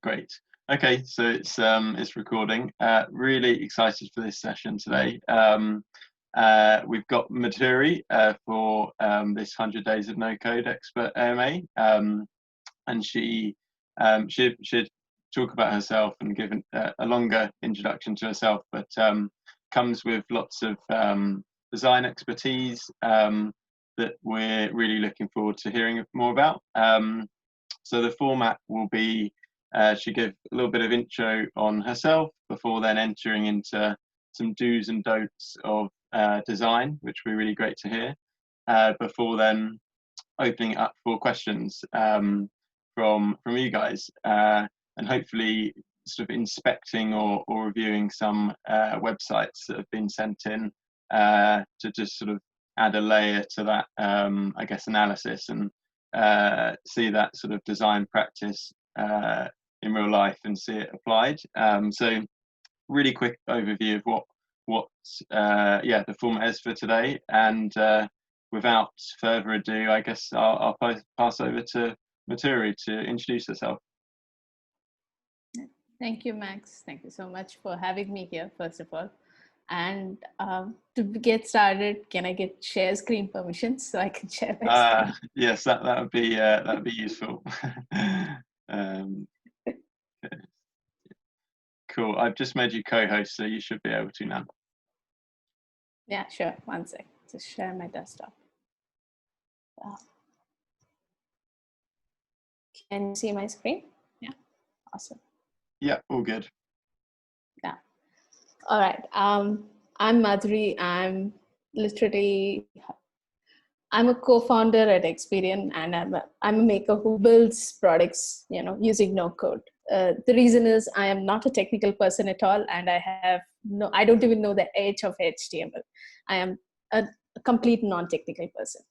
Great. Okay, so it's recording. Really excited for this session today. We've got Madhuri for this 100 Days of No Code Expert AMA, and she should talk about herself and give a longer introduction to herself, but comes with lots of design expertise that we're really looking forward to hearing more about. So the format will be she give a little bit of intro on herself before then entering into some do's and don'ts of design, which will be really great to hear, before then opening it up for questions from you guys, and hopefully sort of inspecting or reviewing some websites that have been sent in to just sort of add a layer to that, I guess, analysis, and see that sort of design practice in real life and see it applied. So really quick overview of what the format is for today, and without further ado, I guess I'll pass over to Madhuri to introduce herself. Thank you, Max. Thank you so much for having me here, first of all. And to get started, can I get share screen permissions so I can share my screen? Yes, that would be useful. Okay. Cool. I've just made you co-host, so you should be able to now. Yeah, sure. One sec. Just share my desktop. Can you see my screen? Yeah. Awesome. Yeah, all good. Yeah. All right. I'm Madhuri. I'm a co-founder at Experian, and I'm a maker who builds products, using no code. The reason is I am not a technical person at all, and I don't even know the H of HTML. I am a complete non-technical person.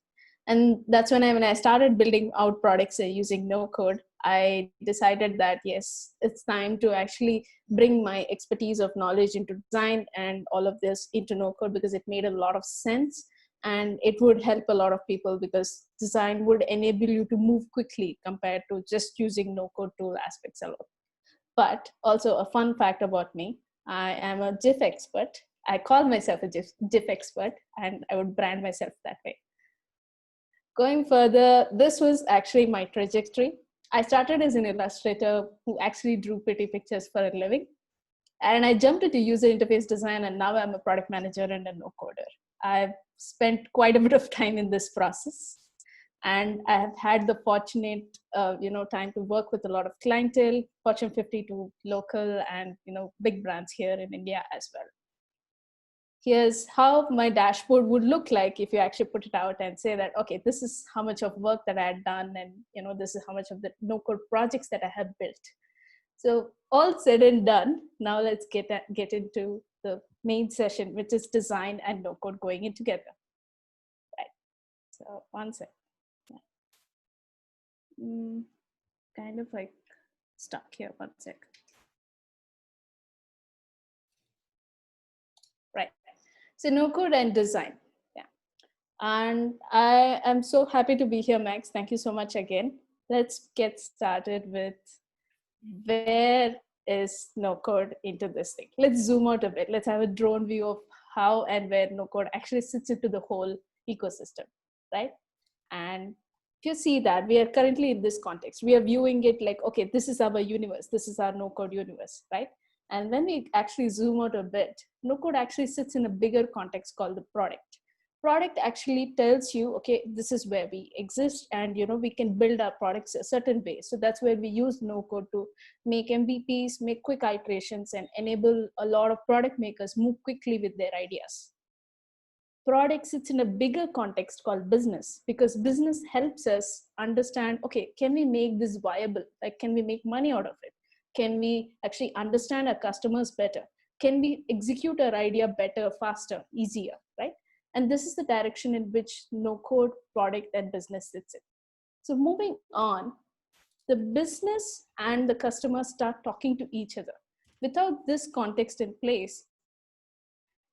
And that's when I started building out products using no code, I decided that, yes, it's time to actually bring my expertise of knowledge into design and all of this into no code, because it made a lot of sense. And it would help a lot of people, because design would enable you to move quickly compared to just using no code tool aspects alone. But also a fun fact about me, I am a GIF expert. I call myself a GIF expert, and I would brand myself that way. Going further, this was actually my trajectory. I started as an illustrator who actually drew pretty pictures for a living. And I jumped into user interface design, and now I'm a product manager and a no-coder. I've spent quite a bit of time in this process. And I have had the fortunate, time to work with a lot of clientele, Fortune 50 to local and, big brands here in India as well. Here's how my dashboard would look like if you actually put it out and say that, okay, this is how much of work that I had done, and this is how much of the no-code projects that I have built. So all said and done, now let's get into the main session, which is design and no-code going in together. Right. So one sec. Kind of like stuck here. One sec. Right. So no-code and design. Yeah. And I am so happy to be here, Max. Thank you so much again. Let's get started with where is no code into this thing. Let's zoom out a bit. Let's have a drone view of how and where no code actually sits into the whole ecosystem, right? And if you see that we are currently in this context, we are viewing it like, okay, this is our universe. This is our no code universe, right? And when we actually zoom out a bit, no code actually sits in a bigger context called the product. Product actually tells you, okay, this is where we exist, and we can build our products a certain way. So that's where we use no code to make MVPs, make quick iterations, and enable a lot of product makers move quickly with their ideas. Product sits in a bigger context called business, because business helps us understand, okay, can we make this viable? Like, can we make money out of it? Can we actually understand our customers better? Can we execute our idea better, faster, easier, right? And this is the direction in which no-code, product, and business sits in. So moving on, the business and the customer start talking to each other. Without this context in place,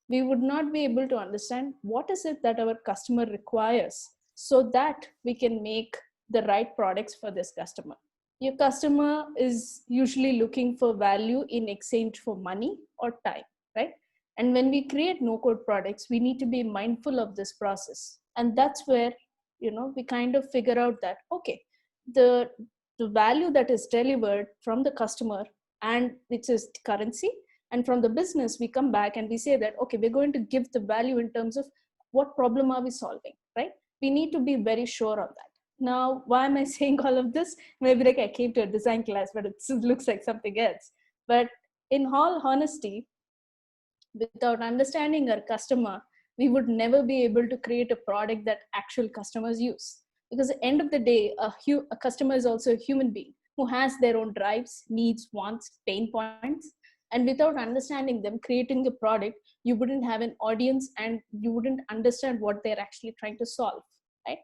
we would not be able to understand what is it that our customer requires, so that we can make the right products for this customer. Your customer is usually looking for value in exchange for money or time, right? And when we create no-code products, we need to be mindful of this process. And that's where, we kind of figure out that, okay, the value that is delivered from the customer, and which is currency, and from the business, we come back and we say that, okay, we're going to give the value in terms of what problem are we solving, right? We need to be very sure of that. Now, why am I saying all of this? Maybe like I came to a design class, but it looks like something else. But in all honesty, without understanding our customer, we would never be able to create a product that actual customers use. Because at the end of the day, a customer is also a human being who has their own drives, needs, wants, pain points. And without understanding them, creating a product, you wouldn't have an audience and you wouldn't understand what they're actually trying to solve, right?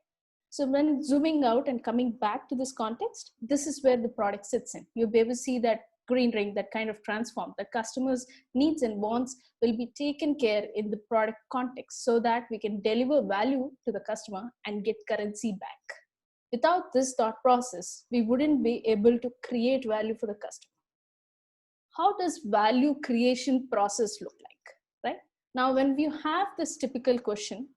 So when zooming out and coming back to this context, this is where the product sits in. You'll be able to see that green ring that kind of transform the customers' needs and wants will be taken care in the product context so that we can deliver value to the customer and get currency back. Without this thought process, we wouldn't be able to create value for the customer. How does value creation process look like, right? Now, when we have this typical question,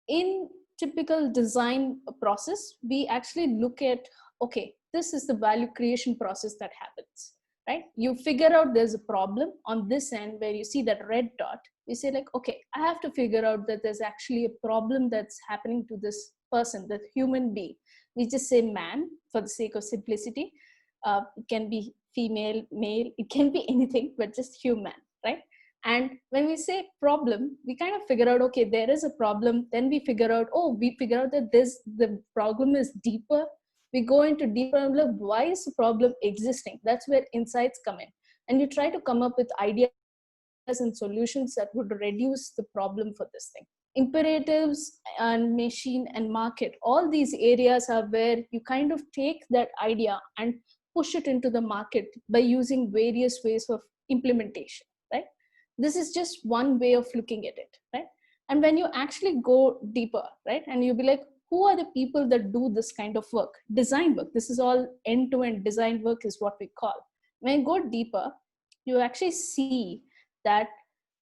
in typical design process, we actually look at, okay, this is the value creation process that happens, right? You figure out there's a problem on this end where you see that red dot. You say like, okay, I have to figure out that there's actually a problem that's happening to this person, that human being. We just say man for the sake of simplicity. It can be female, male, it can be anything, but just human, right? And when we say problem, we kind of figure out, okay, there is a problem. Then we figure out, that the problem is deeper. We go into deeper and look, why is the problem existing? That's where insights come in. And you try to come up with ideas and solutions that would reduce the problem for this thing. Imperatives and machine and market, all these areas are where you kind of take that idea and push it into the market by using various ways of implementation, right? This is just one way of looking at it, right? And when you actually go deeper, right, and you'll be like, who are the people that do this kind of work? Design work. This is all end-to-end design work is what we call. When you go deeper, you actually see that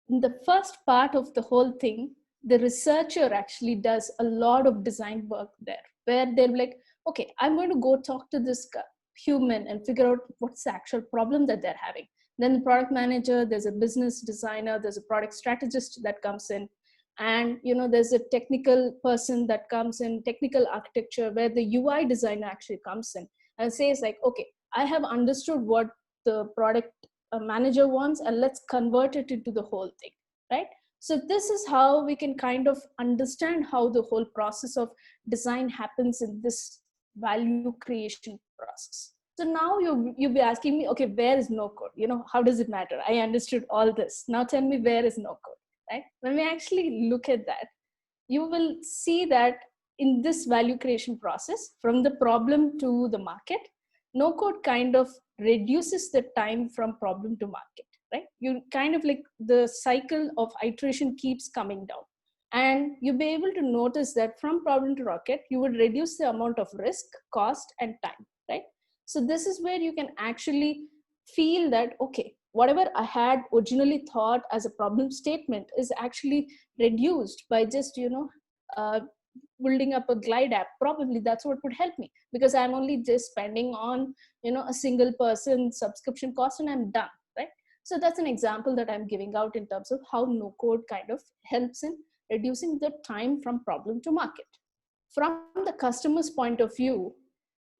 in the first part of the whole thing, the researcher actually does a lot of design work there, where they're like, okay, I'm going to go talk to this human and figure out what's the actual problem that they're having. Then the product manager, there's a business designer, there's a product strategist that comes in. And there's a technical person that comes in, technical architecture, where the UI designer actually comes in and says like, okay, I have understood what the product manager wants, and let's convert it into the whole thing, right? So this is how we can kind of understand how the whole process of design happens in this value creation process. So now you'll be asking me, okay, where is no code? How does it matter? I understood all this. Now tell me, where is no code, right? When we actually look at that, you will see that in this value creation process, from the problem to the market, no code kind of reduces the time from problem to market, right? You kind of like the cycle of iteration keeps coming down. And you'll be able to notice that from problem to rocket, you would reduce the amount of risk, cost, and time, right? So this is where you can actually feel that, okay, whatever I had originally thought as a problem statement is actually reduced by just, building up a glide app. Probably that's what would help me, because I'm only just spending on, a single person subscription cost and I'm done, right? So that's an example that I'm giving out in terms of how no code kind of helps in reducing the time from problem to market. From the customer's point of view,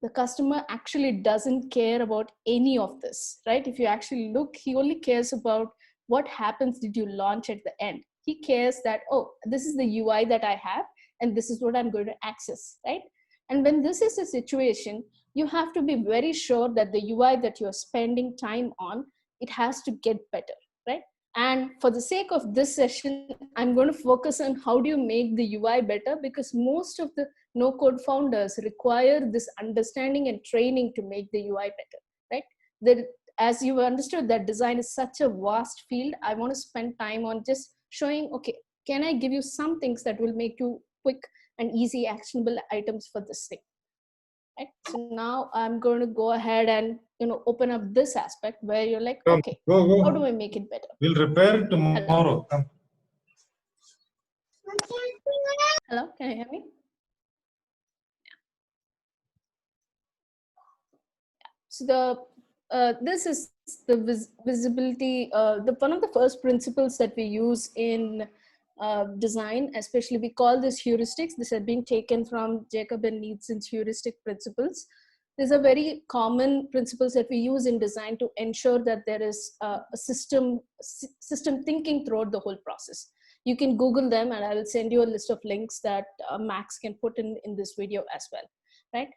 the customer actually doesn't care about any of this, right? If you actually look, he only cares about what happens did you launch at the end. He cares that, oh, this is the UI that I have, and this is what I'm going to access, right? And when this is a situation, you have to be very sure that the UI that you're spending time on, it has to get better, right? And for the sake of this session, I'm going to focus on how do you make the UI better, because most of the no-code founders require this understanding and training to make the UI better, right? As you understood, that design is such a vast field. I want to spend time on just showing, okay, can I give you some things that will make you quick and easy actionable items for this thing? right? So now I'm going to go ahead and, open up this aspect where you're like, Come, okay, go. how do I make it better? We'll repair it tomorrow. Come. Hello, can you hear me? So this is the visibility. One of the first principles that we use in design, especially we call this heuristics. This has been taken from Jacob and Nielsen's heuristic principles. These are very common principles that we use in design to ensure that there is a system thinking throughout the whole process. You can Google them, and I will send you a list of links that Max can put in this video as well, right?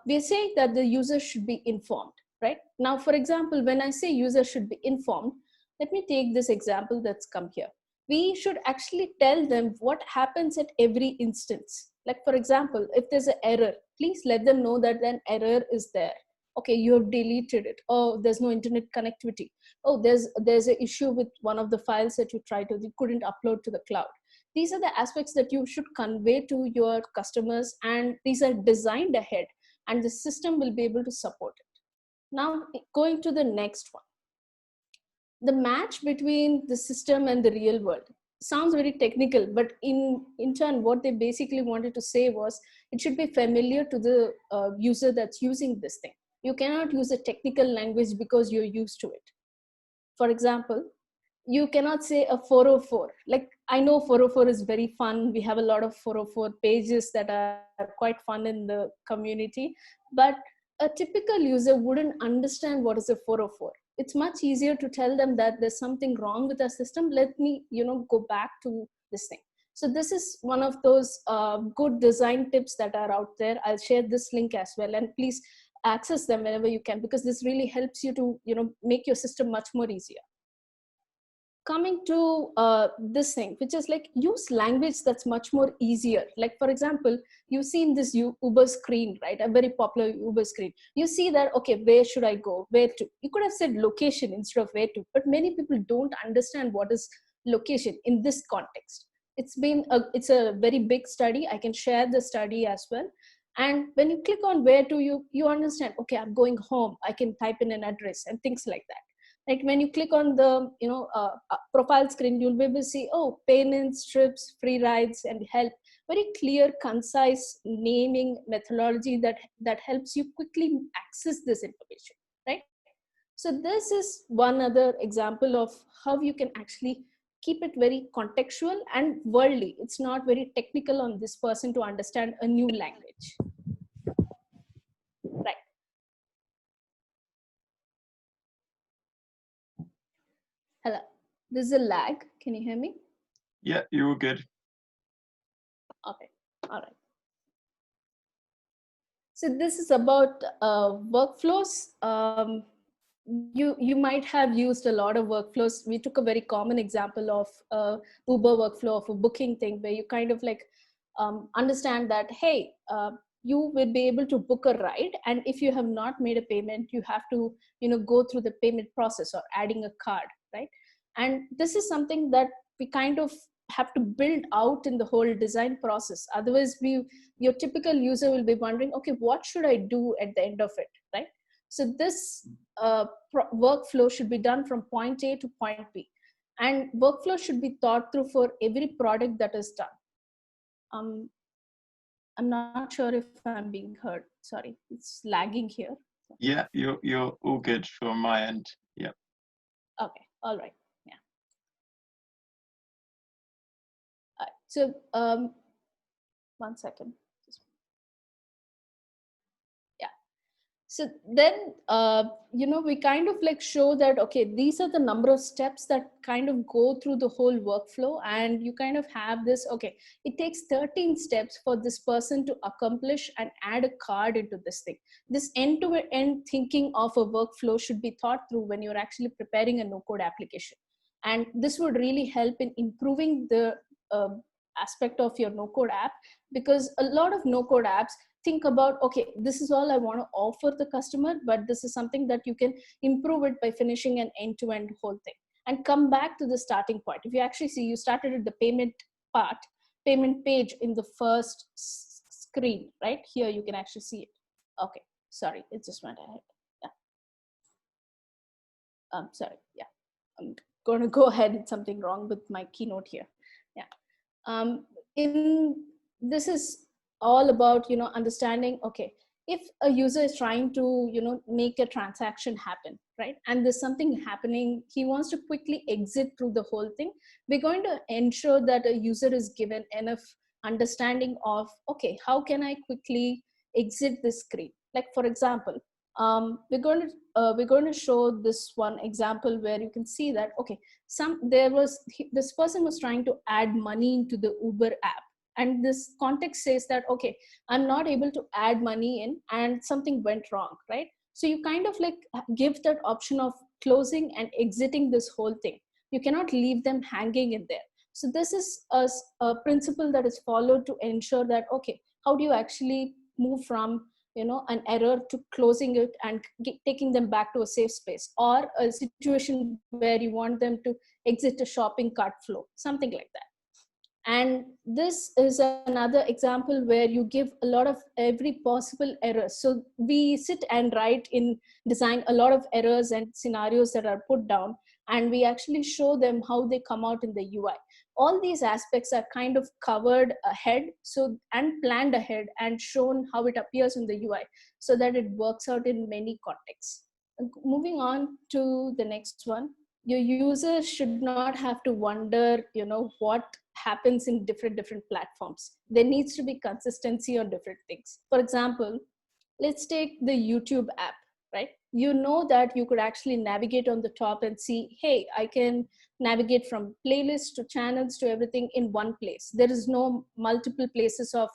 We're saying that the user should be informed, right? Now, for example, when I say user should be informed, let me take this example that's come here. We should actually tell them what happens at every instance. Like, for example, if there's an error, please let them know that an error is there. Okay, you have deleted it. Oh, there's no internet connectivity. Oh, there's an issue with one of the files that you couldn't upload to the cloud. These are the aspects that you should convey to your customers, and these are designed ahead, and the system will be able to support it. Now, going to the next one. The match between the system and the real world sounds very technical, but in turn, what they basically wanted to say was it should be familiar to the user that's using this thing. You cannot use a technical language because you're used to it. For example, you cannot say a 404. Like, I know 404 is very fun. We have a lot of 404 pages that are quite fun in the community, but a typical user wouldn't understand what is a 404. It's much easier to tell them that there's something wrong with our system. Let me, go back to this thing. So this is one of those good design tips that are out there. I'll share this link as well, and please access them whenever you can, because this really helps you to, make your system much more easier. Coming to this thing, which is like use language that's much more easier. Like, for example, you've seen this Uber screen, right? A very popular Uber screen. You see that, okay, where should I go? Where to? You could have said location instead of where to, but many people don't understand what is location in this context. It's a very big study. I can share the study as well. And when you click on where to, you understand, okay, I'm going home. I can type in an address and things like that. Like when you click on the profile screen, you'll be able to see, oh, payments, trips, free rides, and help. Very clear, concise naming methodology that helps you quickly access this information, right? So this is one other example of how you can actually keep it very contextual and worldly. It's not very technical on this person to understand a new language, right? Hello, there's a lag. Can you hear me? Yeah, you're all good. Okay, all right. So this is about workflows. You might have used a lot of workflows. We took a very common example of Uber workflow of a booking thing, where you kind of like understand that, hey, you will be able to book a ride, and if you have not made a payment, you have to go through the payment process or adding a card, right? And this is something that we kind of have to build out in the whole design process. Otherwise, your typical user will be wondering, okay, what should I do at the end of it, right? So this workflow should be done from point A to point B, and workflow should be thought through for every product that is done. I'm not sure if I'm being heard. Sorry, it's lagging here. Yeah, you're all good from my end. Yeah. Okay, all right. Yeah. All right. So 1 second. So then, we kind of like show that, okay, these are the number of steps that kind of go through the whole workflow. And you kind of have this, okay, it takes 13 steps for this person to accomplish and add a card into this thing. This end-to-end thinking of a workflow should be thought through when you're actually preparing a no-code application. And this would really help in improving the aspect of your no-code app, because a lot of no-code apps think about, okay, this is all I want to offer the customer, but this is something that you can improve it by finishing an end-to-end whole thing and come back to the starting point. If you actually see, you started at the payment page in the first screen, right? Here you can actually see it. Okay, sorry, it just went ahead. Yeah. Sorry. Yeah, I'm going to go ahead. It's something wrong with my keynote here. Yeah. In this is all about, understanding, okay, if a user is trying to, make a transaction happen, right? And there's something happening, he wants to quickly exit through the whole thing. We're going to ensure that a user is given enough understanding of, okay, how can I quickly exit this screen? Like, for example, we're going to show this one example where you can see that, okay, this person was trying to add money into the Uber app, and this context says that, okay, I'm not able to add money in and something went wrong, right? So you kind of like give that option of closing and exiting this whole thing. You cannot leave them hanging in there. So this is a principle that is followed to ensure that, okay, how do you actually move from an error to closing it and taking them back to a safe space, or a situation where you want them to exit a shopping cart flow, something like that. And this is another example where you give a lot of every possible error. So we sit and write in design a lot of errors and scenarios that are put down, and we actually show them how they come out in the UI. All these aspects are kind of covered ahead, so and planned ahead and shown how it appears in the UI, so that it works out in many contexts. Moving on to the next one, your users should not have to wonder, what happens in different platforms. There needs to be consistency on different things. For example, let's take the YouTube app, right? You know that you could actually navigate on the top and see, hey, I can navigate from playlists to channels to everything in one place. There is no multiple places of,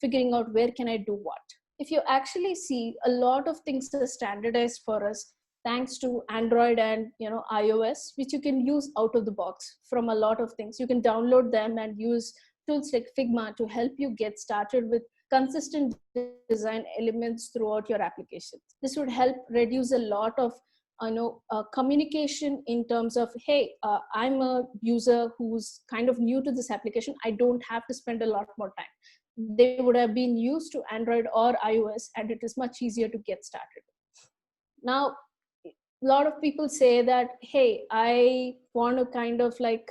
figuring out where can I do what. If you actually see, a lot of things are standardized for us thanks to Android and iOS, which you can use out of the box from a lot of things. You can download them and use tools like Figma to help you get started with consistent design elements throughout your application. This would help reduce a lot of communication in terms of, hey, I'm a user who's kind of new to this application. I don't have to spend a lot more time. They would have been used to Android or iOS, and it is much easier to get started. Now, a lot of people say that, hey, I want to kind of like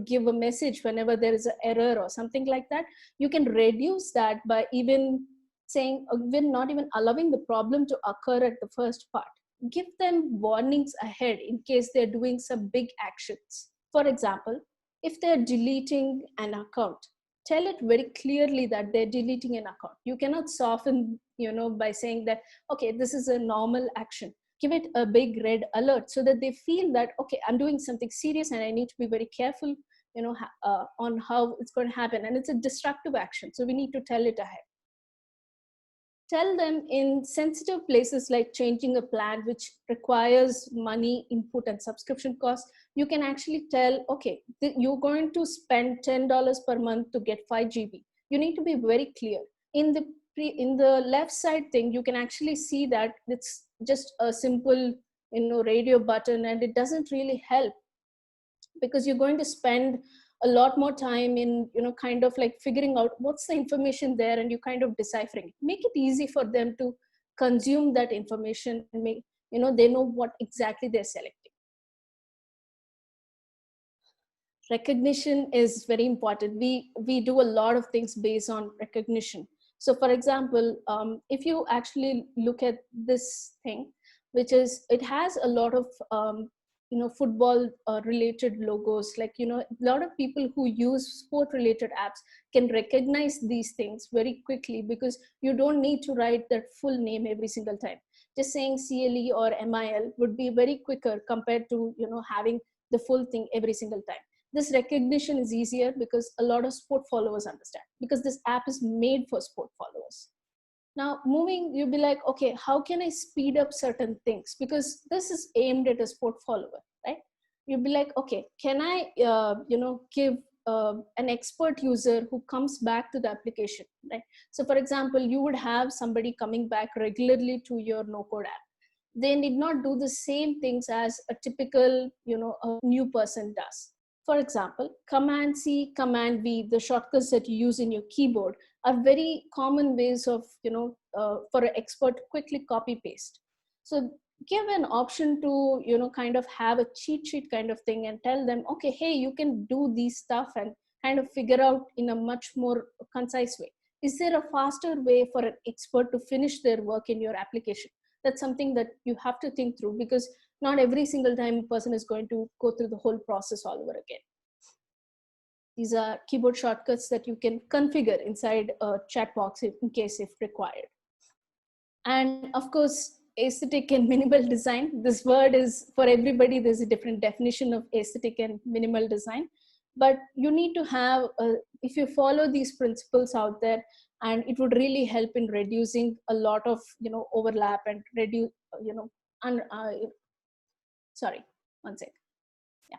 give a message whenever there is an error or something like that. You can reduce that by even saying, we're not even allowing the problem to occur at the first part. Give them warnings ahead in case they're doing some big actions. For example, if they're deleting an account, tell it very clearly that they're deleting an account. You cannot soften, by saying that, okay, this is a normal action. Give it a big red alert so that they feel that, okay, I'm doing something serious and I need to be very careful, on how it's going to happen. And it's a destructive action, so we need to tell it ahead. Tell them in sensitive places like changing a plan which requires money input and subscription costs. You can actually tell, okay, you're going to spend $10 per month to get 5 GB. You need to be very clear. In the left side thing, you can actually see that it's just a simple radio button, and it doesn't really help, because you're going to spend a lot more time in kind of like figuring out what's the information there, and you kind of deciphering it. Make it easy for them to consume that information, and make they know what exactly they're selecting. Recognition is very important. We do a lot of things based on recognition. So for example, if you actually look at this thing, which is, it has a lot of football related logos, like a lot of people who use sport related apps can recognize these things very quickly, because you don't need to write that full name every single time. Just saying CLE or MIL would be very quicker compared to having the full thing every single time. This recognition is easier because a lot of sport followers understand, because this app is made for sport followers. Now moving, you'll be like, okay, how can I speed up certain things? Because this is aimed at a sport follower, right? You'll be like, okay, can I, give an expert user who comes back to the application, right? So for example, you would have somebody coming back regularly to your no-code app. They need not do the same things as a typical, a new person does. For example, Command C, Command V, the shortcuts that you use in your keyboard, are very common ways of, for an expert to quickly copy paste. So give an option to, kind of have a cheat sheet kind of thing and tell them, okay, hey, you can do these stuff and kind of figure out in a much more concise way. Is there a faster way for an expert to finish their work in your application? That's something that you have to think through, because not every single time a person is going to go through the whole process all over again. These are keyboard shortcuts that you can configure inside a chat box in case if required. And of course, aesthetic and minimal design. This word is for everybody. There's a different definition of aesthetic and minimal design. But you need to have, if you follow these principles out there, and it would really help in reducing a lot of, overlap and reduce, sorry, one sec. Yeah.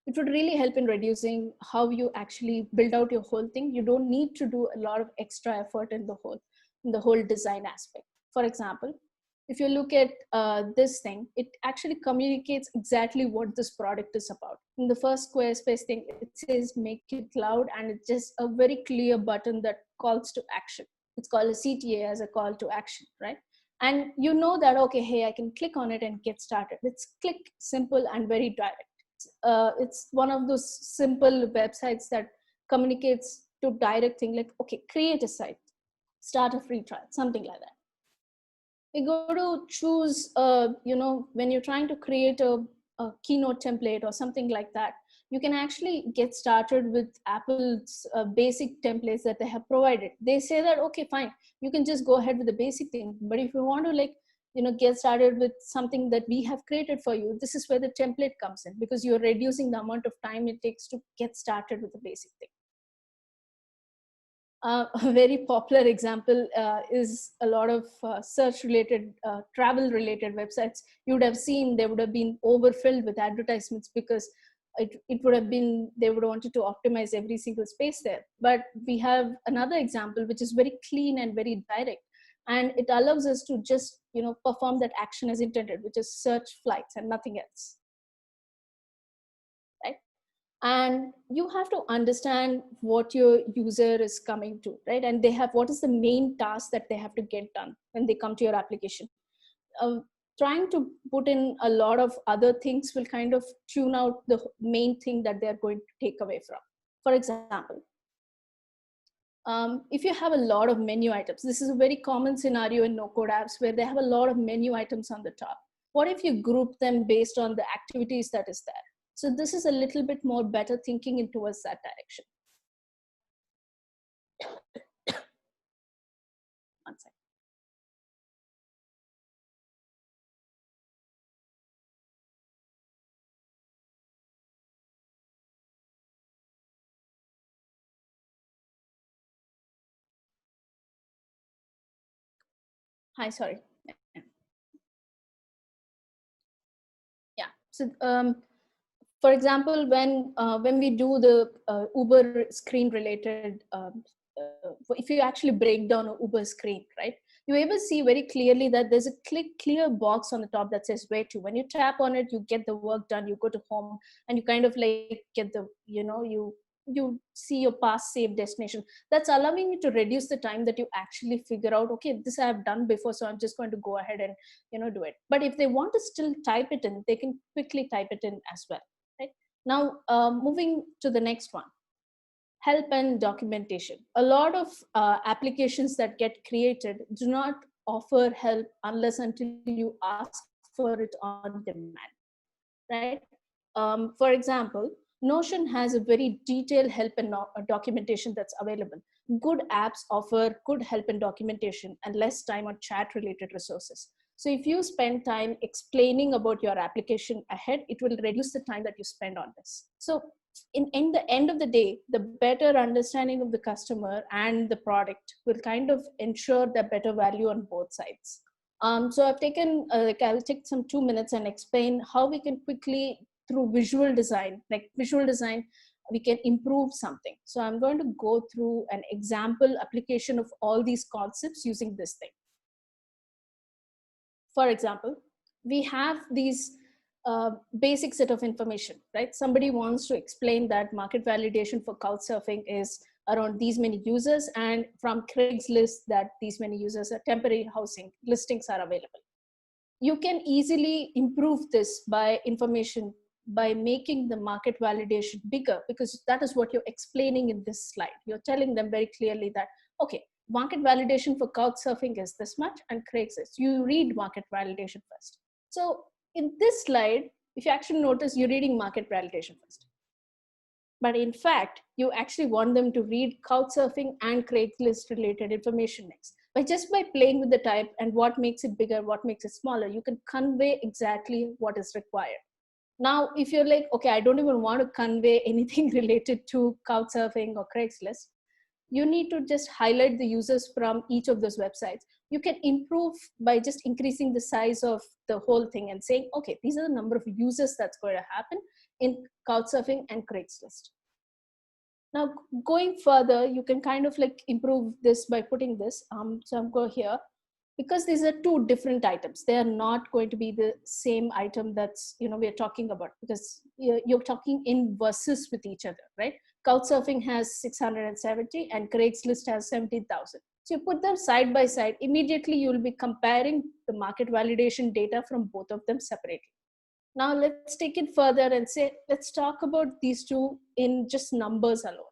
It would really help in reducing how you actually build out your whole thing. You don't need to do a lot of extra effort in the whole design aspect. For example, if you look at this thing, it actually communicates exactly what this product is about. In the first Squarespace thing, it says make it loud, and it's just a very clear button that calls to action. It's called a CTA as a call to action, right? And you know that, okay, hey, I can click on it and get started. It's quick, simple, and very direct. It's one of those simple websites that communicates to direct thing like, okay, create a site, start a free trial, something like that. We go to choose, when you're trying to create a Keynote template or something like that, you can actually get started with Apple's basic templates that they have provided. They say that, okay, fine, you can just go ahead with the basic thing. But if you want to get started with something that we have created for you, this is where the template comes in, because you're reducing the amount of time it takes to get started with the basic thing. A very popular example is a lot of search related, travel related websites. You would have seen they would have been overfilled with advertisements, because it would have been, they would have wanted to optimize every single space there. But we have another example which is very clean and very direct, and it allows us to just perform that action as intended, which is search flights and nothing else. And you have to understand what your user is coming to, right? And they have, what is the main task that they have to get done when they come to your application. Trying to put in a lot of other things will kind of tune out the main thing that they're going to take away from. For example, if you have a lot of menu items, this is a very common scenario in no-code apps where they have a lot of menu items on the top. What if you group them based on the activities that is there? So this is a little bit more better thinking in towards that direction. One second. Hi, sorry. Yeah. So for example, when we do the Uber screen related, if you actually break down an Uber screen, right, you able to see very clearly that there's a clear box on the top that says where to. When you tap on it, you get the work done, you go to home, and you kind of like get the, you see your past saved destination. That's allowing you to reduce the time that you actually figure out, okay, this I have done before, so I'm just going to go ahead and do it. But if they want to still type it in, they can quickly type it in as well. Right? Now, moving to the next one, help and documentation. A lot of applications that get created do not offer help unless until you ask for it on demand, right? For example, Notion has a very detailed help and documentation that's available. Good apps offer good help and documentation and less time on chat related resources. So if you spend time explaining about your application ahead, it will reduce the time that you spend on this. So in the end of the day, the better understanding of the customer and the product will kind of ensure the better value on both sides. So I've taken, I'll take some 2 minutes and explain how we can quickly, through visual design, we can improve something. So I'm going to go through an example application of all these concepts using this thing. For example, we have these basic set of information, right? Somebody wants to explain that market validation for couchsurfing is around these many users, and from Craigslist that these many users are temporary housing listings are available. You can easily improve this by making the market validation bigger, because that is what you're explaining in this slide. You're telling them very clearly that, okay, market validation for Couchsurfing is this much, and Craigslist, you read market validation first. So in this slide, if you actually notice, you're reading market validation first. But in fact, you actually want them to read Couchsurfing and Craigslist related information next. By playing with the type and what makes it bigger, what makes it smaller, you can convey exactly what is required. Now, if you're like, okay, I don't even want to convey anything related to Couchsurfing or Craigslist, you need to just highlight the users from each of those websites. You can improve by just increasing the size of the whole thing and saying, okay, these are the number of users that's going to happen in Couchsurfing and Craigslist. Now, going further, you can kind of like improve this by putting this. So I'm going here. Because these are two different items, they are not going to be the same item that's, we're talking about, because you're talking in versus with each other, right? Couchsurfing has 670 and Craigslist has 17,000. So you put them side by side, immediately you'll be comparing the market validation data from both of them separately. Now let's take it further and say, let's talk about these two in just numbers alone.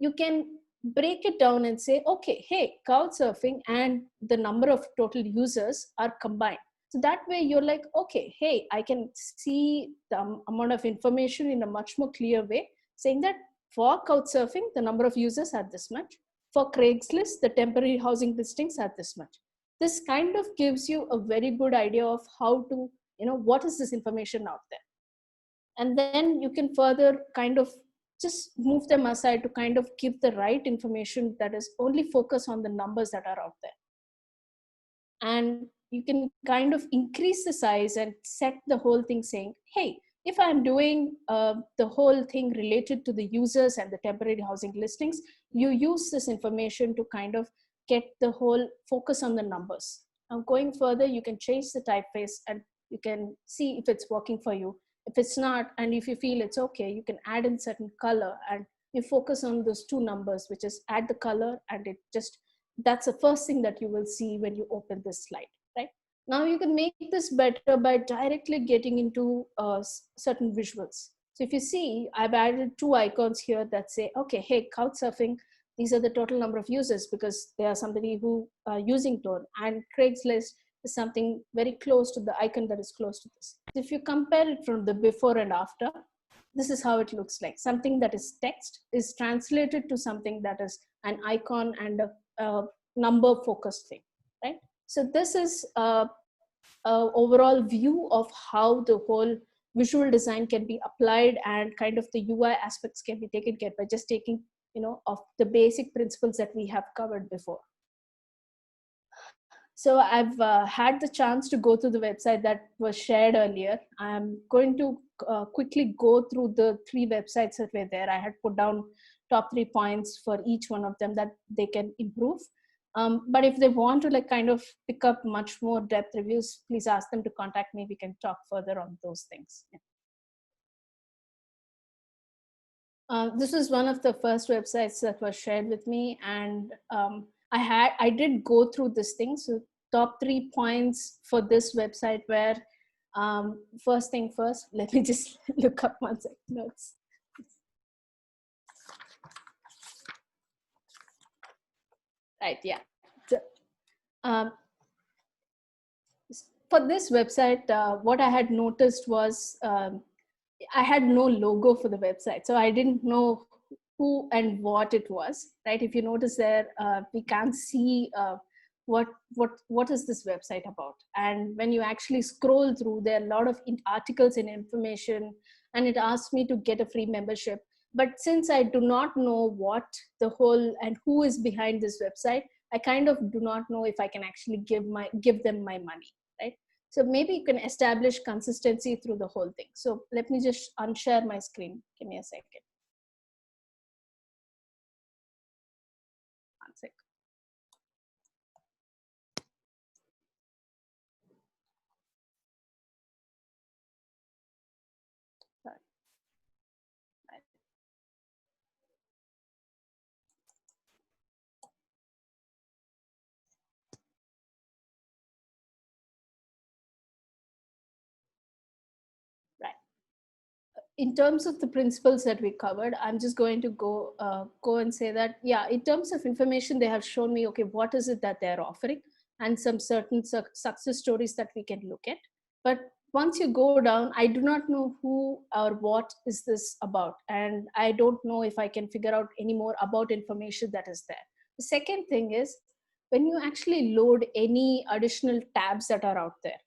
You can break it down and say, okay, hey, Couchsurfing and the number of total users are combined. So that way you're like, okay, hey, I can see the amount of information in a much more clear way, saying that for Couchsurfing, the number of users are this much. For Craigslist, the temporary housing listings are this much. This kind of gives you a very good idea of how to, what is this information out there. And then you can further kind of just move them aside to kind of give the right information that is only focus on the numbers that are out there. And you can kind of increase the size and set the whole thing saying, hey, if I'm doing the whole thing related to the users and the temporary housing listings, you use this information to kind of get the whole focus on the numbers. Now going further, you can change the typeface and you can see if it's working for you. If it's not, and if you feel it's okay, you can add in certain color and you focus on those two numbers, which is add the color, and it just, that's the first thing that you will see when you open this slide, right? Now you can make this better by directly getting into certain visuals. So if you see, I've added two icons here that say, okay, hey, Couchsurfing, these are the total number of users because they are somebody who are using Tone, and Craigslist is something very close to the icon that is close to this. If you compare it from the before and after, this is how it looks like. Something that is text is translated to something that is an icon and a number focused thing, right? So this is a overall view of how the whole visual design can be applied, and kind of the UI aspects can be taken care by just taking, of the basic principles that we have covered before. So I've had the chance to go through the website that was shared earlier. I'm going to quickly go through the 3 websites that were there. I had put down top 3 points for each one of them that they can improve. But if they want to like kind of pick up much more depth reviews, please ask them to contact me. We can talk further on those things. Yeah. This was one of the first websites that was shared with me, and I did go through this thing. So top 3 points for this website were, first thing first, let me just look up one second notes. Right, yeah. So, for this website, what I had noticed was I had no logo for the website. So I didn't know who and what it was, right? If you notice there, we can't see what is this website about. And when you actually scroll through, there are a lot of articles and information, and it asks me to get a free membership. But since I do not know what the whole and who is behind this website, I kind of do not know if I can actually give them my money, right? So maybe you can establish consistency through the whole thing. So let me just unshare my screen. Give me a second. One sec. Sorry. in terms of the principles that we covered, I'm just going to go and say that, yeah, in terms of information, they have shown me, okay, what is it that they're offering, and some certain success stories that we can look at. But once you go down, I do not know who or what is this about, and I don't know if I can figure out any more about information that is there. The second thing is, when you actually load any additional tabs that are out there,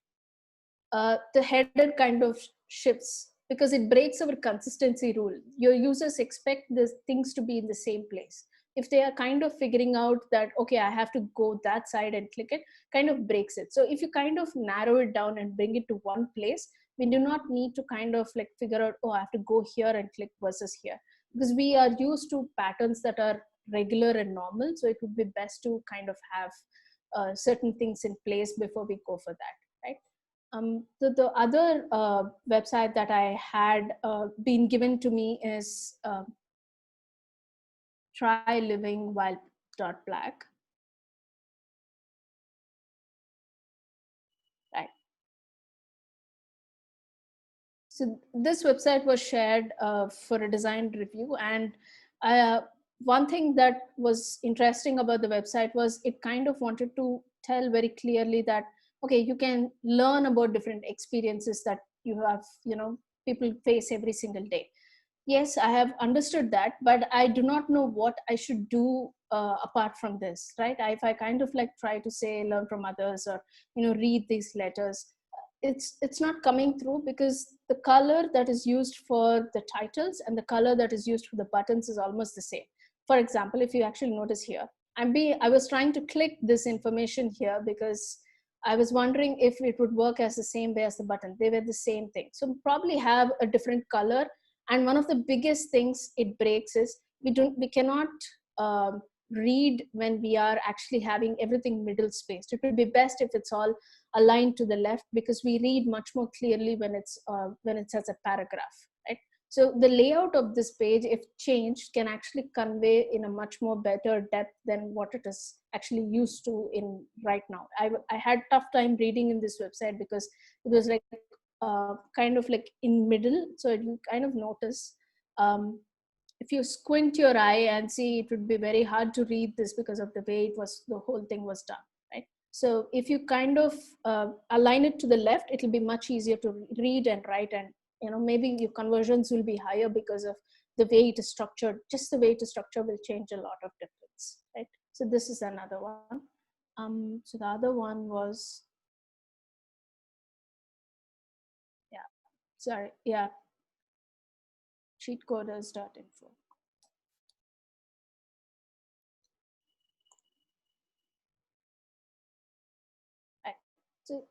the header kind of shifts because it breaks our consistency rule. Your users expect the things to be in the same place. If they are kind of figuring out that, okay, I have to go that side and click it, kind of breaks it. So if you kind of narrow it down and bring it to one place, we do not need to kind of like figure out, oh, I have to go here and click versus here, because we are used to patterns that are regular and normal. So it would be best to kind of have certain things in place before we go for that, right? The other website that I had been given to me is Try Living While .black. Right. So this website was shared for a design review, and one thing that was interesting about the website was it kind of wanted to tell very clearly that, okay, you can learn about different experiences that you have, people face every single day. Yes, I have understood that, but I do not know what I should do apart from this, right? If I kind of like try to say learn from others, or read these letters, it's not coming through, because the color that is used for the titles and the color that is used for the buttons is almost the same. For example, if you actually notice here, I was trying to click this information here because I was wondering if it would work as the same way as the button. They were the same thing. So probably have a different color. And one of the biggest things it breaks is we cannot read when we are actually having everything middle spaced. It would be best if it's all aligned to the left, because we read much more clearly when it's as a paragraph, right? So the layout of this page, if changed, can actually convey in a much more better depth than what it is actually used to in right now. I had tough time reading in this website because it was like kind of like in middle. So you kind of notice, if you squint your eye and see, it would be very hard to read this because of the way the whole thing was done, right? So if you kind of align it to the left, it'll be much easier to read and write, and maybe your conversions will be higher because of the way it is structured. Just the way it is structured will change a lot of difference, right? So this is another one. So the other one was, cheatcoders.info. Right. So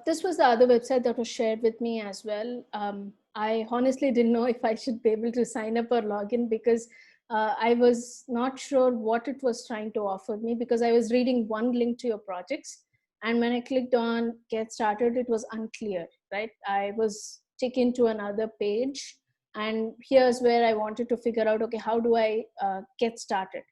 this was the other website that was shared with me as well. I honestly didn't know if I should be able to sign up or log in, because I was not sure what it was trying to offer me, because I was reading one link to your projects, and when I clicked on get started, it was unclear, right? I was taken to another page, and here's where I wanted to figure out, okay, how do I get started?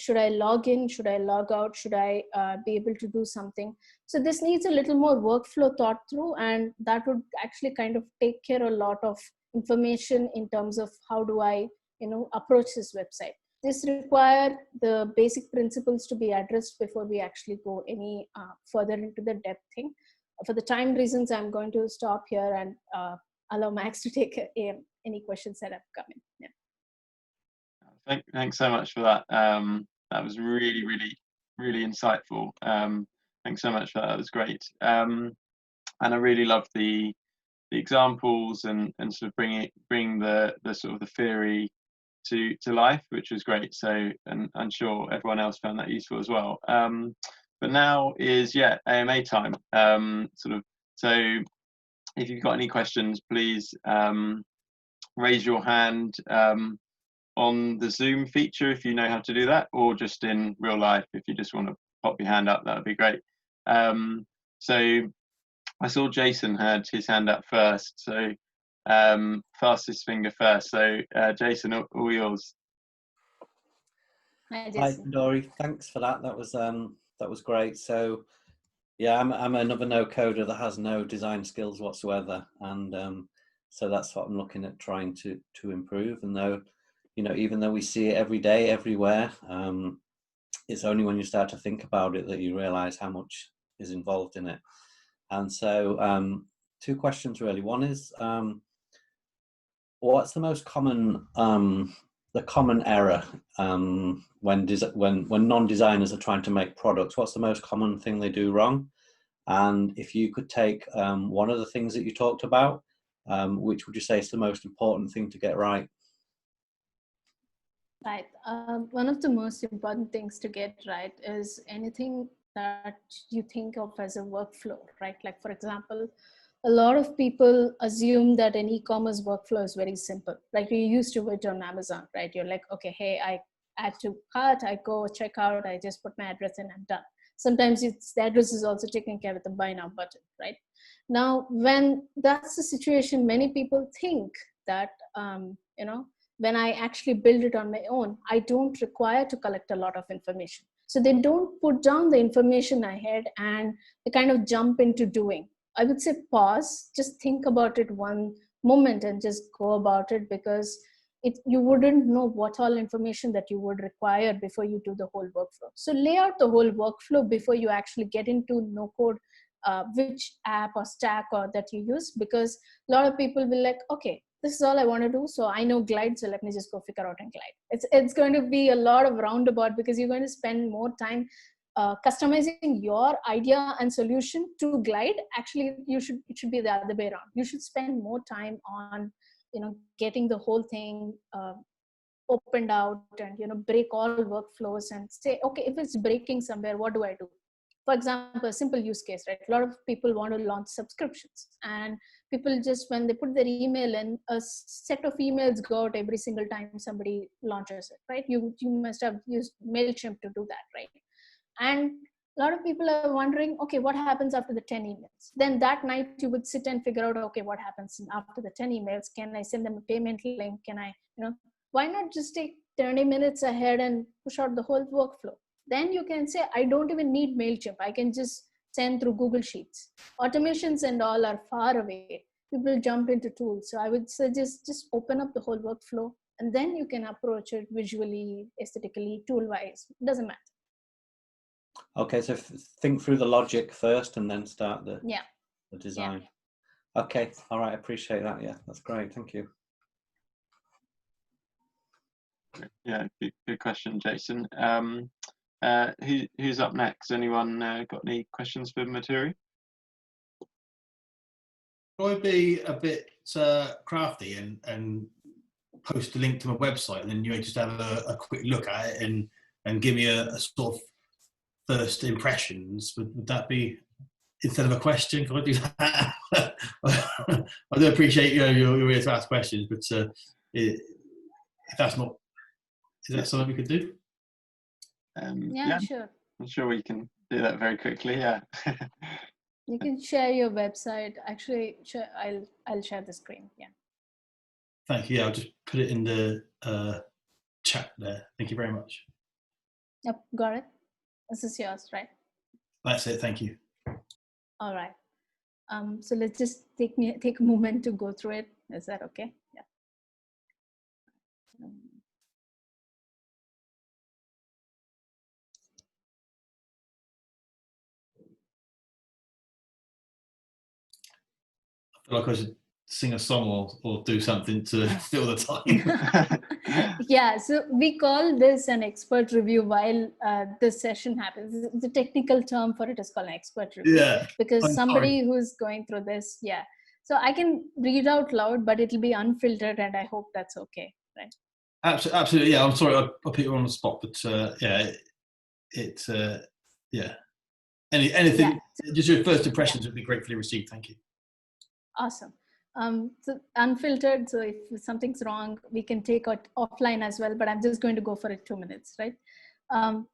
Should I log in? Should I log out? Should I be able to do something? So this needs a little more workflow thought through, and that would actually kind of take care of a lot of information in terms of how do I, approach this website. This require the basic principles to be addressed before we actually go any further into the depth thing. For the time reasons, I'm going to stop here and allow Max to take any questions that have come in. Yeah. Thanks so much for that. That was really, really, really insightful. Thanks so much for that. That was great. And I really loved the examples and sort of bring the sort of the theory to life, which was great. So, and I'm sure everyone else found that useful as well. But now is AMA time. So if you've got any questions, please raise your hand on the Zoom feature if you know how to do that, or just in real life if you just want to pop your hand up, that would be great. So I saw Jason had his hand up first, so fastest finger first. So Jason, all yours. Hi Dory, thanks for that. That was great. So yeah, I'm another no coder that has no design skills whatsoever, and So that's what I'm looking at trying to improve. And though, even though we see it every day, everywhere, it's only when you start to think about it that you realize how much is involved in it. And so two questions really. One is, what's the most common error when non-designers are trying to make products? What's the most common thing they do wrong? And if you could take one of the things that you talked about, which would you say is the most important thing to get right? Right. One of the most important things to get right is anything that you think of as a workflow, right? Like, for example, a lot of people assume that an e-commerce workflow is very simple. Like you used to it on Amazon, right? You're like, okay, hey, I add to cart, I go check out, I just put my address in, I'm done. Sometimes the address is also taken care with the buy now button, right? Now, when that's the situation, many people think that, when I actually build it on my own, I don't require to collect a lot of information. So they don't put down the information ahead and they kind of jump into doing. I would say pause, just think about it one moment and just go about it, because you wouldn't know what all information that you would require before you do the whole workflow. So lay out the whole workflow before you actually get into no code, which app or stack or that you use, because a lot of people will like, okay, this is all I want to do. So I know Glide, so let me just go figure out and Glide. It's going to be a lot of roundabout, because you're going to spend more time customizing your idea and solution to Glide. Actually, it should be the other way around. You should spend more time on, getting the whole thing opened out and, break all workflows and say, okay, if it's breaking somewhere, what do I do? For example, a simple use case, right? A lot of people want to launch subscriptions, and people just, when they put their email in, a set of emails go out every single time somebody launches it, right? You must have used MailChimp to do that, right? And a lot of people are wondering, okay, what happens after the 10 emails? Then that night you would sit and figure out, okay, what happens after the 10 emails? Can I send them a payment link? Can I, why not just take 30 minutes ahead and push out the whole workflow? Then you can say, I don't even need MailChimp. I can just send through Google Sheets. Automations and all are far away. People jump into tools. So I would suggest just open up the whole workflow, and then you can approach it visually, aesthetically, tool-wise. It doesn't matter. Okay, so think through the logic first and then start the design. Yeah. Okay, all right, I appreciate that. Yeah, that's great. Thank you. Yeah, good question, Jason. Who's up next? Anyone got any questions for Maturi? Could I be a bit crafty and post a link to my website, and then you just have a quick look at it and give me a sort of first impressions? Would that be, instead of a question, can I do that? I do appreciate you're here to ask questions, but if that's not, is that something we could do? Yeah, sure. I'm sure we can do that very quickly. Yeah. You can share your website. Actually, I'll share the screen. Yeah. Thank you. Yeah, I'll just put it in the chat there. Thank you very much. Yep, got it. This is yours, right? That's it. Thank you. All right. So let's just take a moment to go through it. Is that okay? Yeah. I feel like I should sing a song or do something to fill the time. Yeah, so we call this an expert review while this session happens. The technical term for it is called an expert review. Yeah, because I'm somebody sorry. who's going through this, yeah. So I can read out loud, but it'll be unfiltered, and I hope that's okay, right? Absolutely. Yeah, I'm sorry I put you on the spot, but yeah, yeah. Anything, just your first impressions would be gratefully received. Thank you. Awesome. So unfiltered, so if something's wrong, we can take it offline as well, but I'm just going to go for it 2 minutes, right?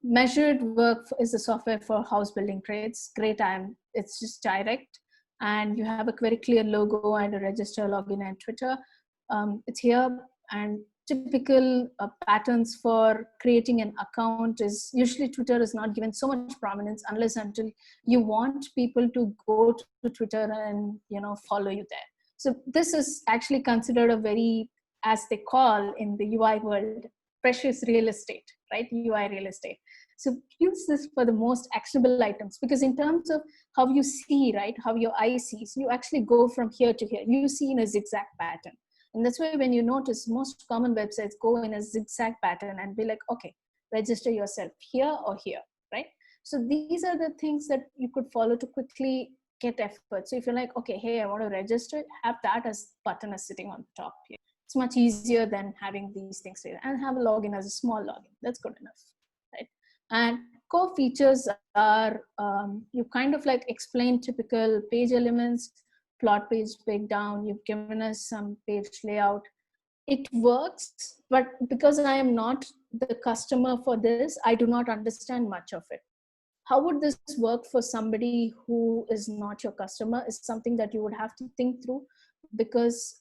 Measured Work is a software for house building trades. Great, it's just direct, and you have a very clear logo and a register, login, and Twitter. It's here, and typical patterns for creating an account is usually Twitter is not given so much prominence unless until you want people to go to Twitter and follow you there. So this is actually considered a very, as they call in the UI world, precious real estate, right? UI real estate. So use this for the most actionable items, because in terms of how you see, right, how your eye sees, you actually go from here to here. You see in a zigzag pattern. And that's why when you notice most common websites go in a zigzag pattern and be like, okay, register yourself here or here, right? So these are the things that you could follow to quickly get effort. So if you're like, okay, hey, I want to register, have that as button as sitting on top here. It's much easier than having these things here, and have a login as a small login. That's good enough, right? And core features are, you kind of like explain typical page elements, plot page breakdown. You've given us some page layout. It works, but because I am not the customer for this, I do not understand much of it. How would this work for somebody who is not your customer is something that you would have to think through, because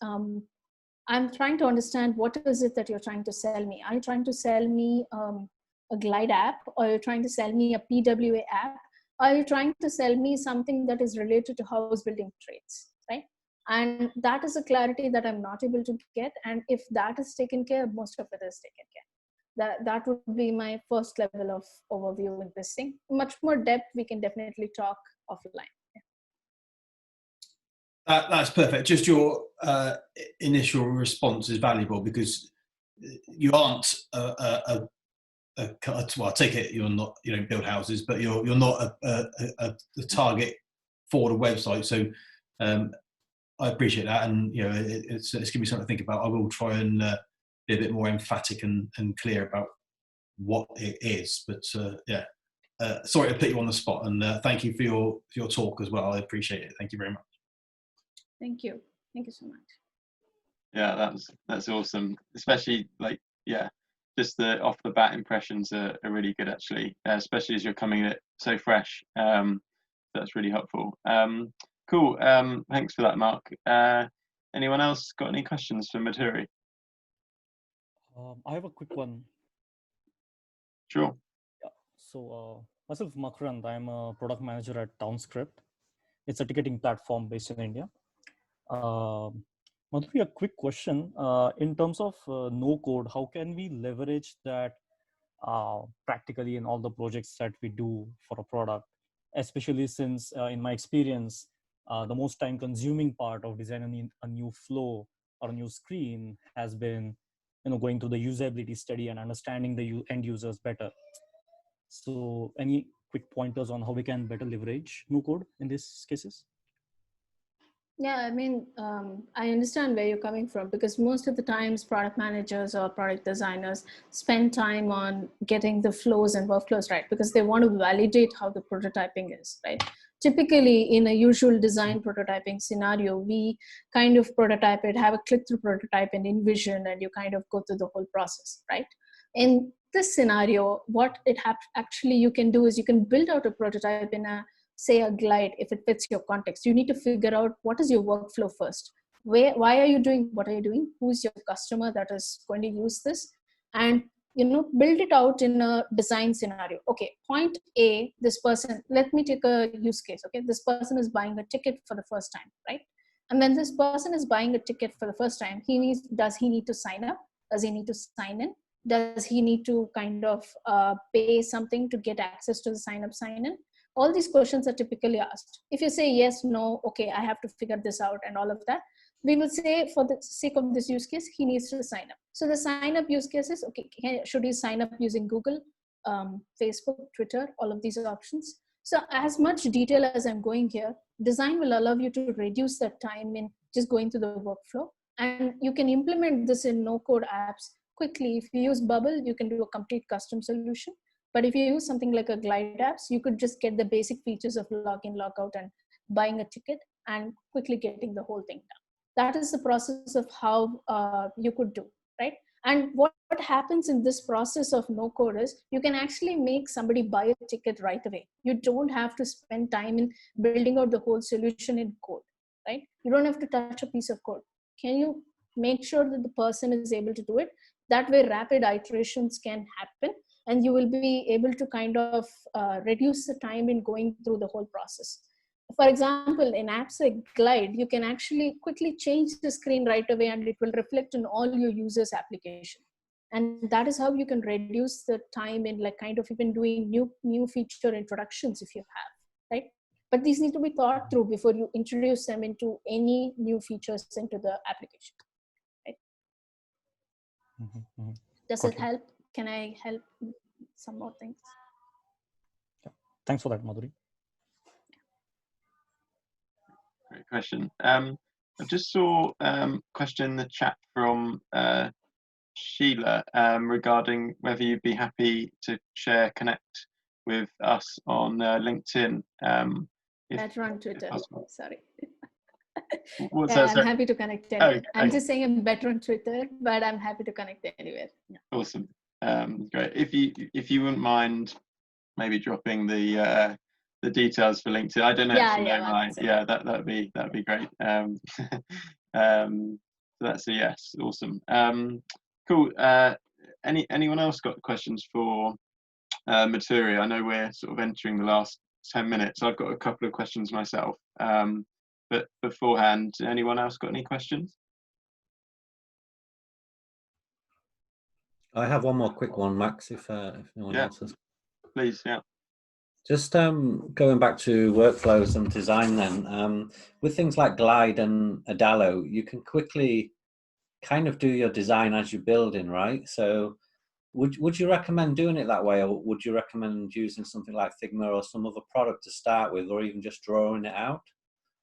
I'm trying to understand what is it that you're trying to sell me. Are you trying to sell me a Glide app, or are you trying to sell me a PWA app? Are you trying to sell me something that is related to house building trades, right? And that is a clarity that I'm not able to get. And if that is taken care of, most of it is taken care of. That would be my first level of overview with this thing. Much more depth, we can definitely talk offline. That's perfect. Just your initial response is valuable, because you aren't well, I take it you're not, you don't build houses, but you're not a target for the website. So I appreciate that, and you know, it's going to be something to think about. I will try and be a bit more emphatic and clear about what it is. But yeah, sorry to put you on the spot, and thank you for your talk as well. I appreciate it. Thank you very much. Thank you. Thank you so much. Yeah, that's awesome. Especially like, yeah, just the off the bat impressions are really good actually, especially as you're coming at it so fresh. That's really helpful. Cool. Thanks for that, Mark. Anyone else got any questions for Madhuri? I have a quick one. Sure. Yeah. So myself, Makarand, I'm a product manager at Townscript. It's a ticketing platform based in India. Madhuri, a quick question. In terms of no code, how can we leverage that practically in all the projects that we do for a product? Especially since in my experience, the most time consuming part of designing a new flow or a new screen has been, going through the usability study and understanding the end users better. So any quick pointers on how we can better leverage no code in these cases? Yeah, I mean, I understand where you're coming from, because most of the times product managers or product designers spend time on getting the flows and workflows right, because they want to validate how the prototyping is, right? Typically in a usual design prototyping scenario, we kind of prototype it, have a click-through prototype and InVision, and you kind of go through the whole process, right? In this scenario, what actually you can do is you can build out a prototype in say a Glide, if it fits your context. You need to figure out what is your workflow first. Why are you doing what are you doing? Who's your customer that is going to use this? And build it out in a design scenario. Okay, point A, this person, let me take a use case. Okay, this person is buying a ticket for the first time, right? And when this person is buying a ticket for the first time, does he need to sign up? Does he need to sign in? Does he need to kind of pay something to get access to the sign in? All these questions are typically asked. If you say yes, no, okay, I have to figure this out and all of that, we will say for the sake of this use case, he needs to sign up. So the sign up use case is, okay, should he sign up using Google, Facebook, Twitter, all of these options. So as much detail as I'm going here, design will allow you to reduce that time in just going through the workflow. And you can implement this in no-code apps quickly. If you use Bubble, you can do a complete custom solution. But if you use something like a Glide apps, you could just get the basic features of login, logout, and buying a ticket and quickly getting the whole thing done. That is the process of how you could do, right? And what happens in this process of no code is you can actually make somebody buy a ticket right away. You don't have to spend time in building out the whole solution in code, right? You don't have to touch a piece of code. Can you make sure that the person is able to do it? That way rapid iterations can happen, and you will be able to kind of reduce the time in going through the whole process. for example, in apps like Glide, you can actually quickly change the screen right away and it will reflect in all your users' application. And that is how you can reduce the time in like kind of even doing new feature introductions if you have, right? But these need to be thought through before you introduce them into any new features into the application, right? Does Got it you. help? Can I help with some more things? Thanks for that, Madhuri. Great question. I just saw question in the chat from Sheila regarding whether you'd be happy to connect with us on LinkedIn. Better on Twitter. possible. Sorry. What's Yeah, that? I'm Sorry. happy to connect anywhere. Okay, I'm okay. just saying I'm better on Twitter, but I'm happy to connect anywhere. Yeah. Awesome. Great. If you wouldn't mind maybe dropping the details for LinkedIn. I don't actually know mine. Yeah, that'd be great. So that's a yes. Awesome. Cool. Anyone else got questions for Maturi? I know we're sort of entering the last 10 minutes. I've got a couple of questions myself. But beforehand, anyone else got any questions? I have one more quick one, Max, if no one else has. Please, yeah. Just going back to workflows and design then, with things like Glide and Adalo, you can quickly kind of do your design as you're building, right? So would you recommend doing it that way, or would you recommend using something like Figma or some other product to start with, or even just drawing it out?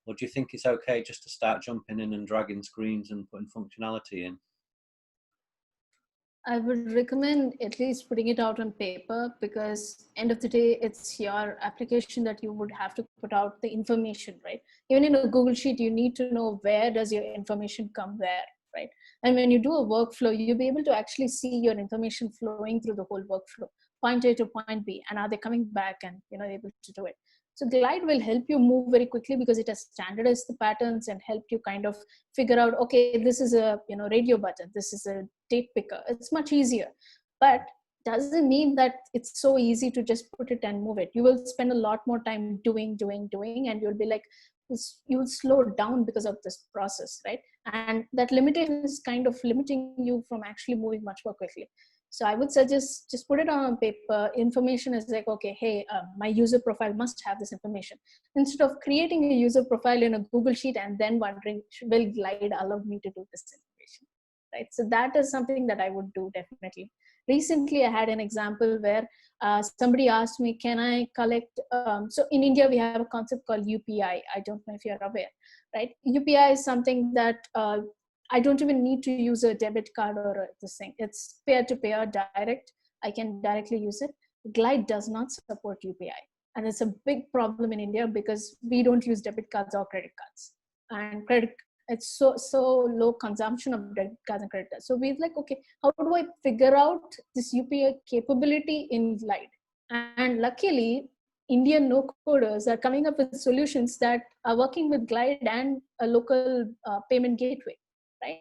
Or do you think it's okay just to start jumping in and dragging screens and putting functionality in? I would recommend at least putting it out on paper, because end of the day, it's your application that you would have to put out the information, right? Even in a Google Sheet, you need to know where does your information come where, right? And when you do a workflow, you'll be able to actually see your information flowing through the whole workflow, point A to point B, and are they coming back and able to do it. So Glide will help you move very quickly because it has standardized the patterns and helped you kind of figure out, okay, this is a radio button, this is a date picker. It's much easier, but doesn't mean that it's so easy to just put it and move it. You will spend a lot more time doing, and you'll be like, you'll slow down because of this process, right? And that limitation is kind of limiting you from actually moving much more quickly. So I would suggest just put it on paper. Information is like, okay, hey, my user profile must have this information. Instead of creating a user profile in a Google Sheet and then wondering, will Glide allow me to do this information, right? So that is something that I would do definitely. Recently, I had an example where somebody asked me, can I collect, so in India, we have a concept called UPI. I don't know if you're aware, right? UPI is something that I don't even need to use a debit card or this thing. It's peer-to-peer direct. I can directly use it. Glide does not support UPI. And it's a big problem in India because we don't use debit cards or credit cards. And it's so low consumption of debit cards and credit cards. So we're like, okay, how do I figure out this UPI capability in Glide? And luckily, Indian no-coders are coming up with solutions that are working with Glide and a local payment gateway, right?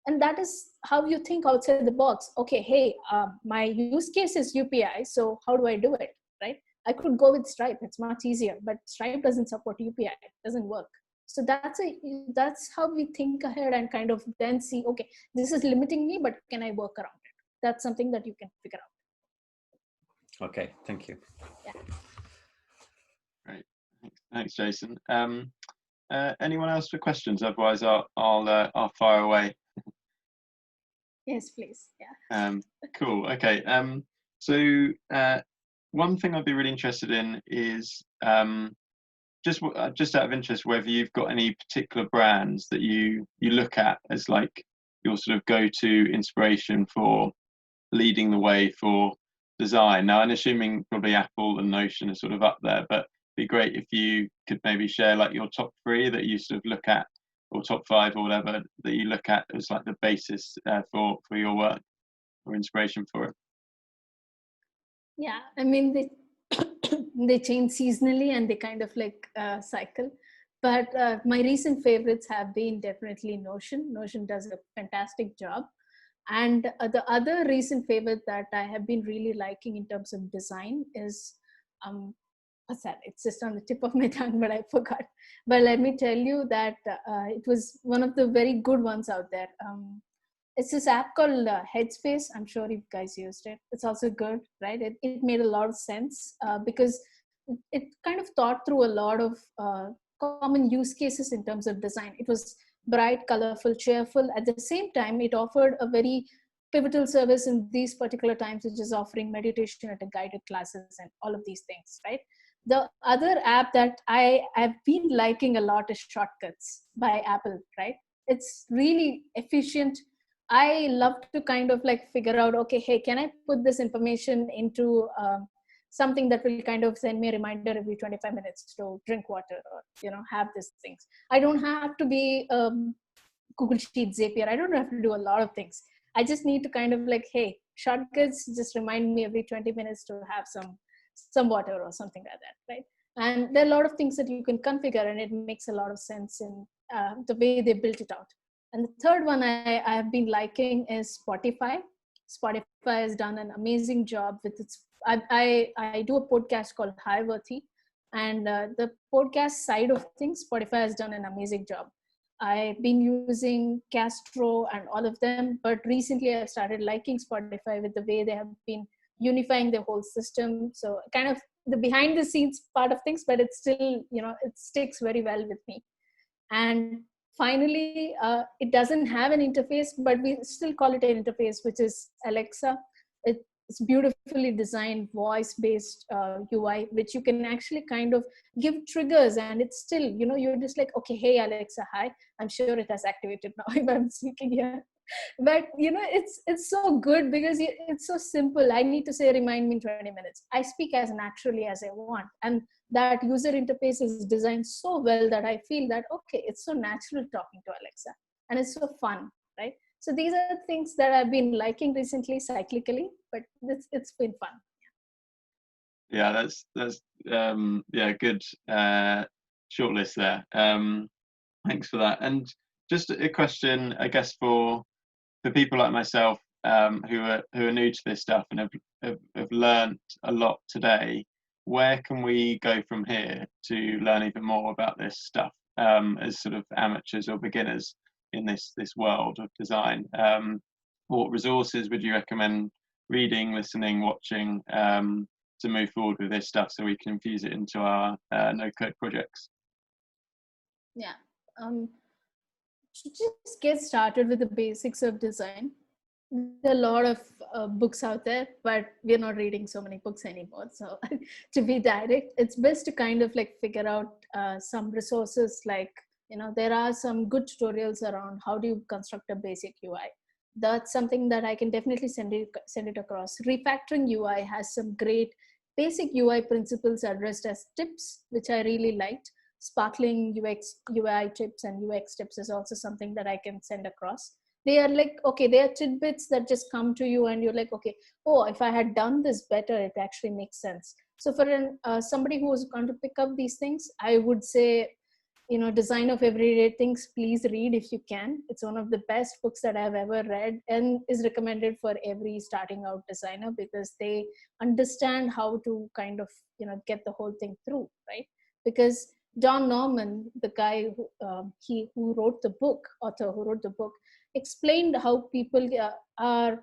And that is how you think outside the box. Okay, hey, my use case is UPI, so how do I do it, right? I could go with Stripe, it's much easier, but Stripe doesn't support UPI, it doesn't work. So that's how we think ahead and kind of then see, okay, this is limiting me, but can I work around it? That's something that you can figure out. Okay, thank you. Yeah. Great, thanks, Jason. Anyone else for questions? Otherwise, I'll fire away. Yes, please. Yeah. Cool. Okay. So one thing I'd be really interested in is just out of interest, whether you've got any particular brands that you look at as like your sort of go-to inspiration for leading the way for design. Now, I'm assuming probably Apple and Notion are sort of up there, but it'd be great if you could maybe share like your top 3 that you sort of look at, or top 5 or whatever that you look at as like the basis for your work or inspiration for it. Yeah, I mean, they change seasonally and they kind of like cycle. But my recent favorites have been definitely Notion. Notion does a fantastic job. And the other recent favorite that I have been really liking in terms of design is what's that? It's just on the tip of my tongue, but I forgot. But let me tell you that it was one of the very good ones out there. It's this app called Headspace. I'm sure you guys used it. It's also good, right? It made a lot of sense because it kind of thought through a lot of common use cases in terms of design. It was bright, colorful, cheerful. At the same time, it offered a very pivotal service in these particular times, which is offering meditation at a guided classes and all of these things, right? The other app that I've been liking a lot is Shortcuts by Apple, right? It's really efficient. I love to kind of like figure out, okay, hey, can I put this information into something that will kind of send me a reminder every 25 minutes to drink water or, have these things. I don't have to be Google Sheets, Zapier. I don't have to do a lot of things. I just need to kind of like, hey, Shortcuts just remind me every 20 minutes to have some water or something like that, right? And there are a lot of things that you can configure, and it makes a lot of sense in the way they built it out. And the third one I have been liking is Spotify. Spotify has done an amazing job with its. I do a podcast called Highworthy, and the podcast side of things, Spotify has done an amazing job. I've been using Castro and all of them, but recently I started liking Spotify with the way they have been unifying the whole system. So kind of the behind the scenes part of things, but it's still, it sticks very well with me. And finally, it doesn't have an interface, but we still call it an interface, which is Alexa. It's beautifully designed voice-based UI, which you can actually kind of give triggers, and it's still, you're just like, okay, hey Alexa, hi. I'm sure it has activated now if I'm speaking here. But it's so good because it's so simple. I need to say remind me in 20 minutes. I speak as naturally as I want, and that user interface is designed so well that I feel that, okay, it's so natural talking to Alexa, and it's so fun, right? So these are things that I've been liking recently cyclically, but it's been fun. Yeah, that's good short list there. Thanks for that. And just a question, I guess, for people like myself who are new to this stuff and have learned a lot today. Where can we go from here to learn even more about this stuff as sort of amateurs or beginners in this world of design? What resources would you recommend reading, listening, watching to move forward with this stuff so we can infuse it into our no-code projects? Yeah. Just get started with the basics of design. There are a lot of books out there, but we're not reading so many books anymore. So to be direct, it's best to kind of like figure out some resources like, there are some good tutorials around how do you construct a basic UI. That's something that I can definitely send it across. Refactoring UI has some great basic UI principles addressed as tips, which I really liked. Sparkling UI tips and UX tips is also something that I can send across. They are like, okay, they are tidbits that just come to you and you're like, okay, oh, if I had done this better, it actually makes sense. So for somebody who is going to pick up these things, I would say, Design of Everyday Things, please read if you can. It's one of the best books that I've ever read and is recommended for every starting out designer because they understand how to kind of, get the whole thing through, right? Because Don Norman, the guy who wrote the book, explained how people are,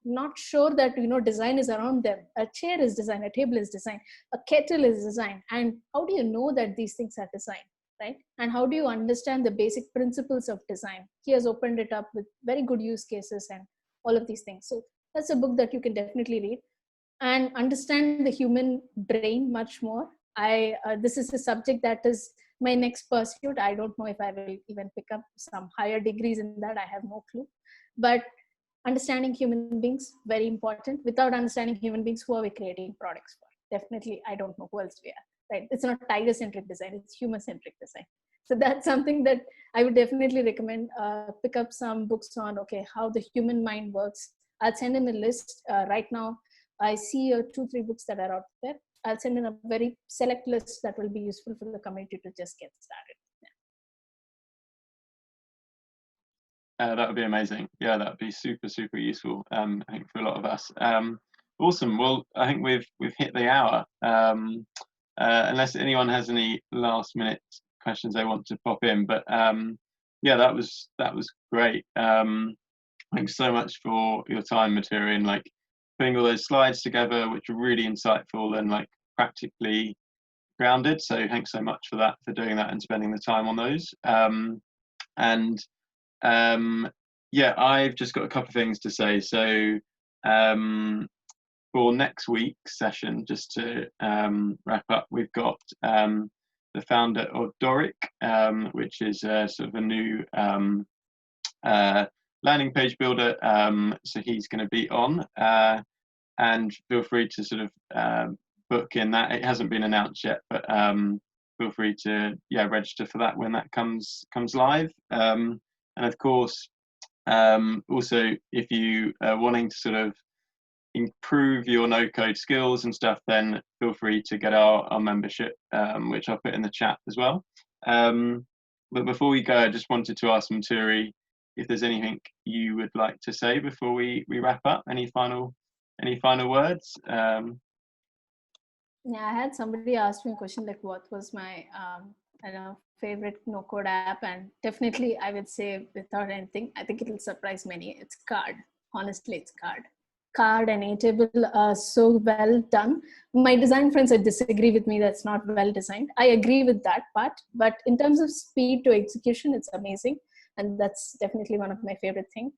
not sure that, design is around them. A chair is design, a table is design, a kettle is design. And how do you know that these things are designed, right? And how do you understand the basic principles of design? He has opened it up with very good use cases and all of these things. So that's a book that you can definitely read and understand the human brain much more. This is a subject that is my next pursuit. I don't know if I will even pick up some higher degrees in that. I have no clue. But understanding human beings, very important. Without understanding human beings, who are we creating products for? Definitely, I don't know who else we are, right? It's not tiger-centric design, it's human-centric design. So that's something that I would definitely recommend. Pick up some books on, okay, how the human mind works. I'll send in a list right now. I see 2-3 books that are out there. I'll send in a very select list that will be useful for the community to just get started. Yeah. That would be amazing. Yeah, that would be super, super useful, I think, for a lot of us. Awesome. Well, I think we've hit the hour. unless anyone has any last minute questions they want to pop in. But yeah, that was great. Thanks so much for your time, Maturi, and like putting all those slides together, which were really insightful and like practically grounded. So thanks so much for that, for doing that and spending the time on those. Yeah, I've just got a couple of things to say. So for next week's session, just to wrap up, we've got the founder of Doric, which is sort of a new landing page builder. So he's going to be on, and feel free to sort of book in that. It hasn't been announced yet, but feel free to register for that when that comes live. And of course, also if you are wanting to sort of improve your no-code skills and stuff, then feel free to get our membership, which I'll put in the chat as well. But before we go, I just wanted to ask Maturi if there's anything you would like to say before we wrap up. Any final words? Yeah, I had somebody ask me a question like, what was my I don't know, favorite no-code app, and definitely I would say, without anything, I think it'll surprise many. It's Card. Honestly, it's Card. Card and Airtable are so well done. My design friends would disagree with me that's not well designed. I agree with that part, but in terms of speed to execution, it's amazing, and that's definitely one of my favorite things.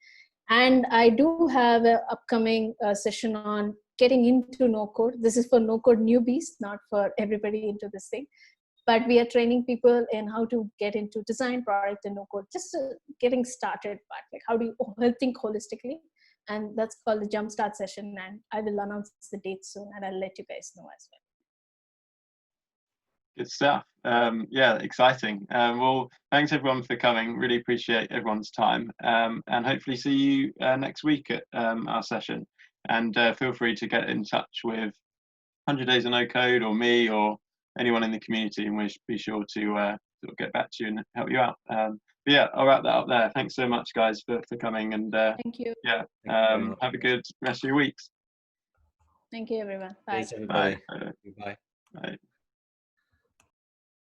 And I do have an upcoming session on getting into no-code. This is for no-code newbies, not for everybody into this thing. But we are training people in how to get into design, product, and no-code, just getting started part, like how do you think holistically. And that's called the Jumpstart session, and I will announce the date soon, and I'll let you guys know as well. Good stuff. Yeah, exciting. Well, thanks everyone for coming. Really appreciate everyone's time, and hopefully see you next week at our session. And feel free to get in touch with 100 Days of No Code or me or anyone in the community, and we'll be sure to sort of get back to you and help you out. But yeah, I'll wrap that up there. Thanks so much, guys, for coming. And Thank you. Yeah, have a good rest of your weeks. Thank you, everyone. Bye. Thanks, everybody. Bye. Goodbye. Bye.